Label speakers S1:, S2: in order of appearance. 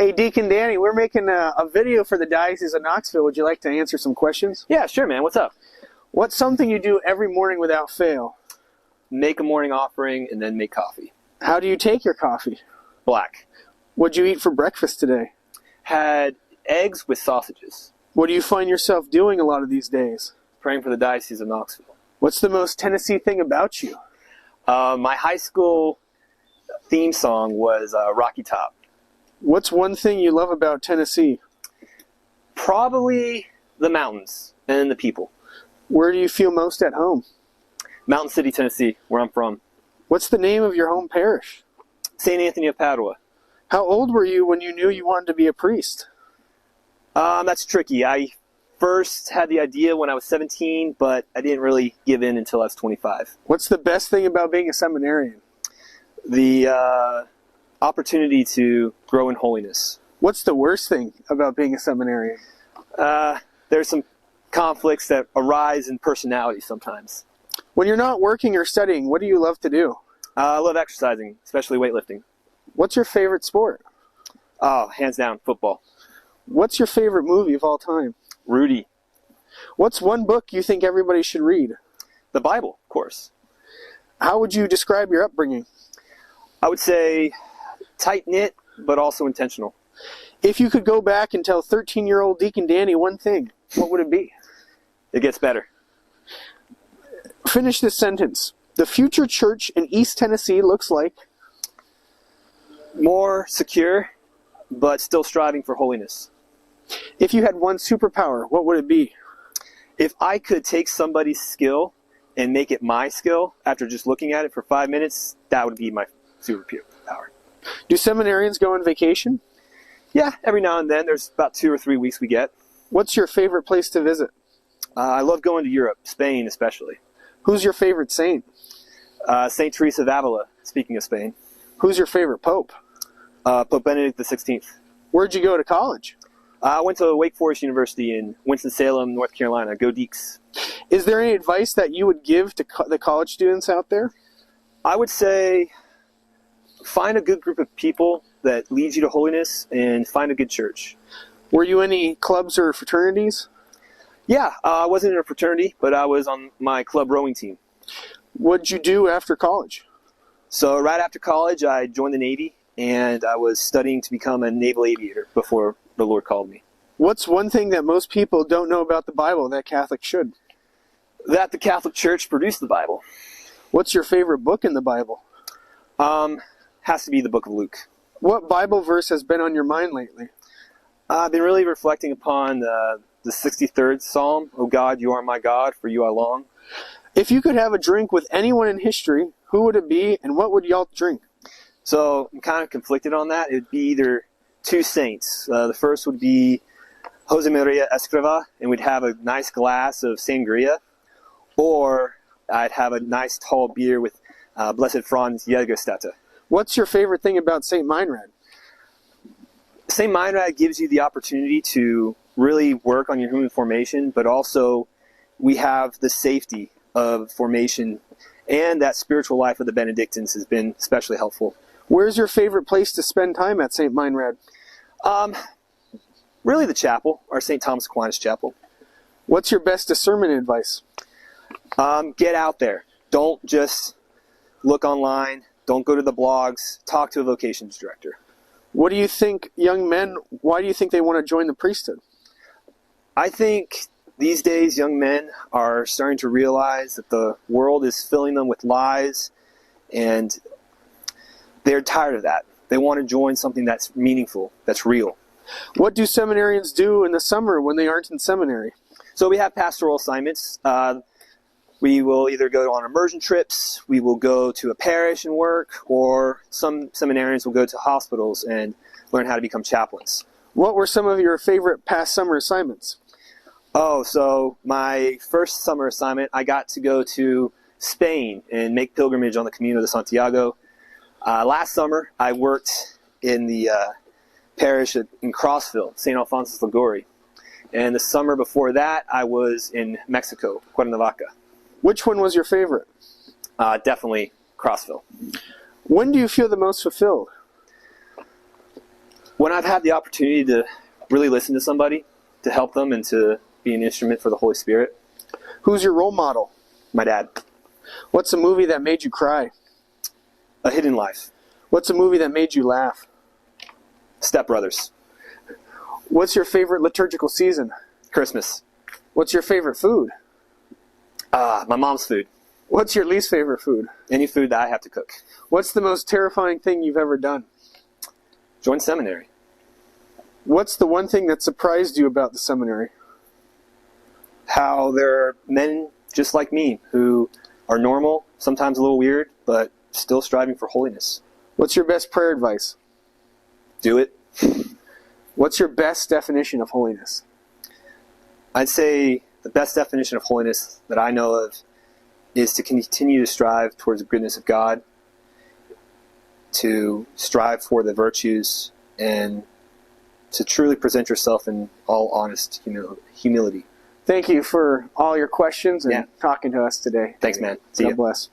S1: Hey, Deacon Danny, we're making a video for the Diocese of Knoxville. Would you like to answer some questions?
S2: Yeah, sure, man. What's up?
S1: What's something you do every morning without fail?
S2: Make a morning offering and then make coffee.
S1: How do you take your coffee?
S2: Black.
S1: What'd you eat for breakfast today?
S2: Had eggs with sausages.
S1: What do you find yourself doing a lot of these days?
S2: Praying for the Diocese of Knoxville.
S1: What's the most Tennessee thing about you?
S2: My high school theme song was Rocky Top.
S1: What's one thing you love about Tennessee?
S2: Probably the mountains and the people.
S1: Where do you feel most at home?
S2: Mountain City, Tennessee, where I'm from.
S1: What's the name of your home parish?
S2: St. Anthony of Padua.
S1: How old were you when you knew you wanted to be a priest?
S2: That's tricky. I first had the idea when I was 17, but I didn't really give in until I was 25.
S1: What's the best thing about being a seminarian?
S2: The opportunity to grow in holiness.
S1: What's the worst thing about being a seminarian?
S2: There's some conflicts that arise in personality sometimes.
S1: When you're not working or studying, what do you love to do?
S2: I love exercising, especially weightlifting.
S1: What's your favorite sport?
S2: Oh, hands down, football.
S1: What's your favorite movie of all time?
S2: Rudy.
S1: What's one book you think everybody should read?
S2: The Bible, of course.
S1: How would you describe your upbringing?
S2: I would say tight-knit, but also intentional.
S1: If you could go back and tell 13-year-old Deacon Danny one thing, what would it be?
S2: It gets better.
S1: Finish this sentence. The future church in East Tennessee looks like...
S2: More secure, but still striving for holiness.
S1: If you had one superpower, what would it be?
S2: If I could take somebody's skill and make it my skill after just looking at it for 5 minutes, that would be my superpower.
S1: Do seminarians go on vacation?
S2: Yeah, every now and then. There's about 2 or 3 weeks we get.
S1: What's your favorite place to visit?
S2: I love going to Europe, Spain especially.
S1: Who's your favorite saint?
S2: St. Teresa of Avila, speaking of Spain.
S1: Who's your favorite pope?
S2: Pope Benedict XVI.
S1: Where'd you go to college?
S2: I went to Wake Forest University in Winston-Salem, North Carolina. Go Deeks.
S1: Is there any advice that you would give to the college students out there?
S2: I would say find a good group of people that leads you to holiness and find a good church.
S1: Were you in any clubs or fraternities?
S2: Yeah, I wasn't in a fraternity, but I was on my club rowing team.
S1: What'd you do after college?
S2: So right after college, I joined the Navy, and I was studying to become a naval aviator before the Lord called me.
S1: What's one thing that most people don't know about the Bible that Catholics should?
S2: That the Catholic Church produced the Bible.
S1: What's your favorite book in the Bible?
S2: Has to be the Book of Luke.
S1: What Bible verse has been on your mind lately?
S2: I've been really reflecting upon the 63rd Psalm. Oh God, you are my God, for you I long.
S1: If you could have a drink with anyone in history, who would it be and what would y'all drink?
S2: So I'm kind of conflicted on that. It would be either two saints. The first would be Jose Maria Escriva, and we'd have a nice glass of sangria. Or I'd have a nice tall beer with Blessed Franz Jägerstätte.
S1: What's your favorite thing about St. Meinrad?
S2: St. Meinrad gives you the opportunity to really work on your human formation, but also we have the safety of formation, and that spiritual life of the Benedictines has been especially helpful.
S1: Where's your favorite place to spend time at St. Meinrad?
S2: Really the chapel, our St. Thomas Aquinas chapel.
S1: What's your best discernment advice?
S2: Get out there. Don't just look online. Don't go to the blogs. Talk to a vocations director.
S1: What do you think, young men, why do you think they want to join the priesthood?
S2: I think these days young men are starting to realize that the world is filling them with lies, and they're tired of that. They want to join something that's meaningful, that's real.
S1: What do seminarians do in the summer when they aren't in seminary?
S2: So we have pastoral assignments. We will either go on immersion trips, we will go to a parish and work, or some seminarians will go to hospitals and learn how to become chaplains.
S1: What were some of your favorite past summer assignments?
S2: Oh, so my first summer assignment, I got to go to Spain and make pilgrimage on the Camino de Santiago. Last summer, I worked in the parish in Crossville, St. Alphonsus Liguori. And the summer before that, I was in Mexico, Cuernavaca.
S1: Which one was your favorite?
S2: Definitely Crossville.
S1: When do you feel the most fulfilled?
S2: When I've had the opportunity to really listen to somebody, to help them, and to be an instrument for the Holy Spirit.
S1: Who's your role model?
S2: My dad.
S1: What's a movie that made you cry?
S2: A Hidden Life.
S1: What's a movie that made you laugh?
S2: Step Brothers.
S1: What's your favorite liturgical season?
S2: Christmas.
S1: What's your favorite food?
S2: My mom's food.
S1: What's your least favorite food?
S2: Any food that I have to cook.
S1: What's the most terrifying thing you've ever done?
S2: Join seminary.
S1: What's the one thing that surprised you about the seminary?
S2: How there are men just like me who are normal, sometimes a little weird, but still striving for holiness.
S1: What's your best prayer advice?
S2: Do it.
S1: What's your best definition of holiness?
S2: I'd say the best definition of holiness that I know of is to continue to strive towards the goodness of God, to strive for the virtues, and to truly present yourself in all honest humility.
S1: Thank you for all your questions and talking to us today.
S2: Thanks, man. See
S1: God
S2: ya.
S1: bless.